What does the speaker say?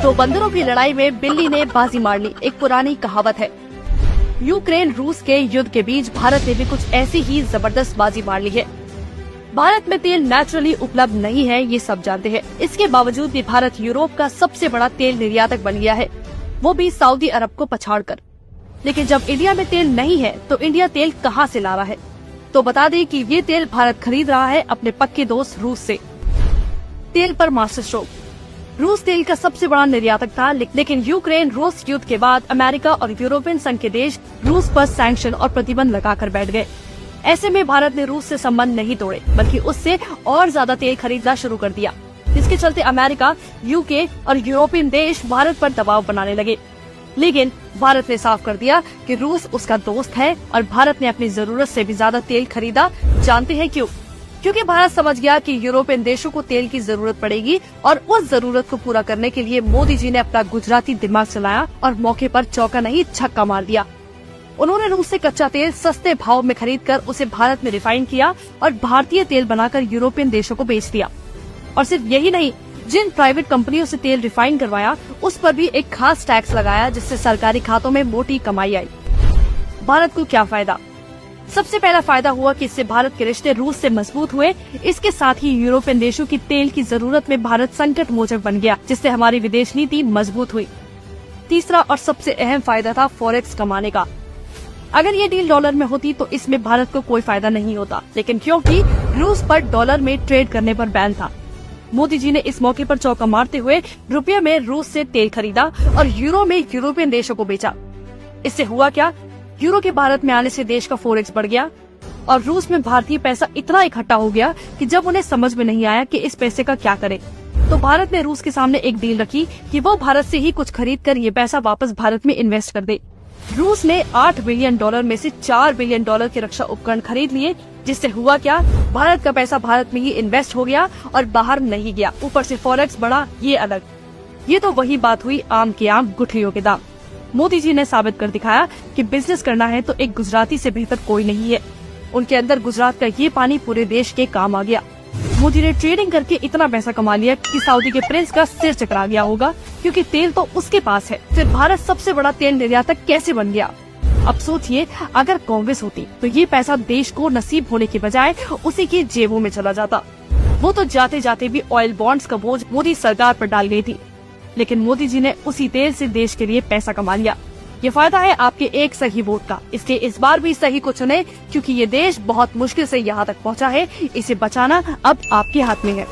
तो बंदरों की लड़ाई में बिल्ली ने बाजी मार ली, एक पुरानी कहावत है। यूक्रेन रूस के युद्ध के बीच भारत ने भी कुछ ऐसी ही जबरदस्त बाजी मार ली है। भारत में तेल नेचुरली उपलब्ध नहीं है, ये सब जानते हैं। इसके बावजूद भी भारत यूरोप का सबसे बड़ा तेल निर्यातक बन गया है, वो भी सऊदी अरब को पछाड़कर। लेकिन जब इंडिया में तेल नहीं है तो इंडिया तेल कहां से ला रहा है? तो बता दें कि ये तेल भारत खरीद रहा है अपने पक्के दोस्त रूस से। तेल पर मास्टर स्ट्रोक। रूस तेल का सबसे बड़ा निर्यातक था, लेकिन यूक्रेन रूस युद्ध के बाद अमेरिका और यूरोपियन संघ के देश रूस पर सैंक्शन और प्रतिबंध लगाकर बैठ गए। ऐसे में भारत ने रूस से संबंध नहीं तोड़े, बल्कि उससे और ज्यादा तेल खरीदना शुरू कर दिया, जिसके चलते अमेरिका, यूके और यूरोपियन देश भारत पर दबाव बनाने लगे। लेकिन भारत ने साफ कर दिया कि रूस उसका दोस्त है और भारत ने अपनी जरूरत से भी ज्यादा तेल खरीदा। जानते हैं क्यों? क्योंकि भारत समझ गया कि यूरोपियन देशों को तेल की जरूरत पड़ेगी और उस जरूरत को पूरा करने के लिए मोदी जी ने अपना गुजराती दिमाग चलाया और मौके पर चौका नहीं छक्का मार दिया। उन्होंने रूस से कच्चा तेल सस्ते भाव में खरीदकर उसे भारत में रिफाइन किया और भारतीय तेल बनाकर यूरोपियन देशों को बेच दिया। और सिर्फ यही नहीं, जिन प्राइवेट कंपनियों से तेल रिफाइन करवाया उस पर भी एक खास टैक्स लगाया, जिससे सरकारी खातों में मोटी कमाई आई। भारत को क्या फायदा? सबसे पहला फायदा हुआ कि इससे भारत के रिश्ते रूस से मजबूत हुए। इसके साथ ही यूरोपियन देशों की तेल की जरूरत में भारत संकट मोचक बन गया, जिससे हमारी विदेश नीति मजबूत हुई। तीसरा और सबसे अहम फायदा था फॉरेक्स कमाने का। अगर ये डील डॉलर में होती तो इसमें भारत को कोई फायदा नहीं होता, लेकिन क्योंकि रूस पर डॉलर में ट्रेड करने पर बैन था, मोदी जी ने इस मौके पर चौका मारते हुए रुपये में रूस से तेल खरीदा और यूरो में यूरोपियन देशों को बेचा। इससे हुआ क्या? यूरो के भारत में आने से देश का फॉरेक्स बढ़ गया और रूस में भारतीय पैसा इतना इकट्ठा हो गया कि जब उन्हें समझ में नहीं आया कि इस पैसे का क्या करें, तो भारत ने रूस के सामने एक डील रखी कि वो भारत से ही कुछ खरीद कर ये पैसा वापस भारत में इन्वेस्ट कर दे। रूस ने $8 बिलियन में से $4 बिलियन के रक्षा उपकरण खरीद लिए, जिससे हुआ क्या? भारत का पैसा भारत में ही इन्वेस्ट हो गया और बाहर नहीं गया। ऊपर से फॉरेक्स बढ़ा, ये अलग। ये तो वही बात हुई, आम के आम गुठलियों के दाम। मोदी जी ने साबित कर दिखाया कि बिजनेस करना है तो एक गुजराती से बेहतर कोई नहीं है। उनके अंदर गुजरात का ये पानी पूरे देश के काम आ गया। मोदी ने ट्रेडिंग करके इतना पैसा कमा लिया कि सऊदी के प्रिंस का सिर चकरा गया होगा, क्योंकि तेल तो उसके पास है। फिर भारत सबसे बड़ा तेल निर्यातक कैसे बन गया? अब सोचिए, अगर कांग्रेस होती तो ये पैसा देश को नसीब होने के बजाय उसी की जेबों में चला जाता। वो तो जाते जाते भी ऑयल बॉन्ड्स का बोझ मोदी सरकार पर डाल गई थी, लेकिन मोदी जी ने उसी तेल से देश के लिए पैसा कमा लिया। ये फायदा है आपके एक सही वोट का, इसलिए इस बार भी सही को चुने, क्योंकि ये देश बहुत मुश्किल से यहाँ तक पहुँचा है। इसे बचाना अब आपके हाथ में है।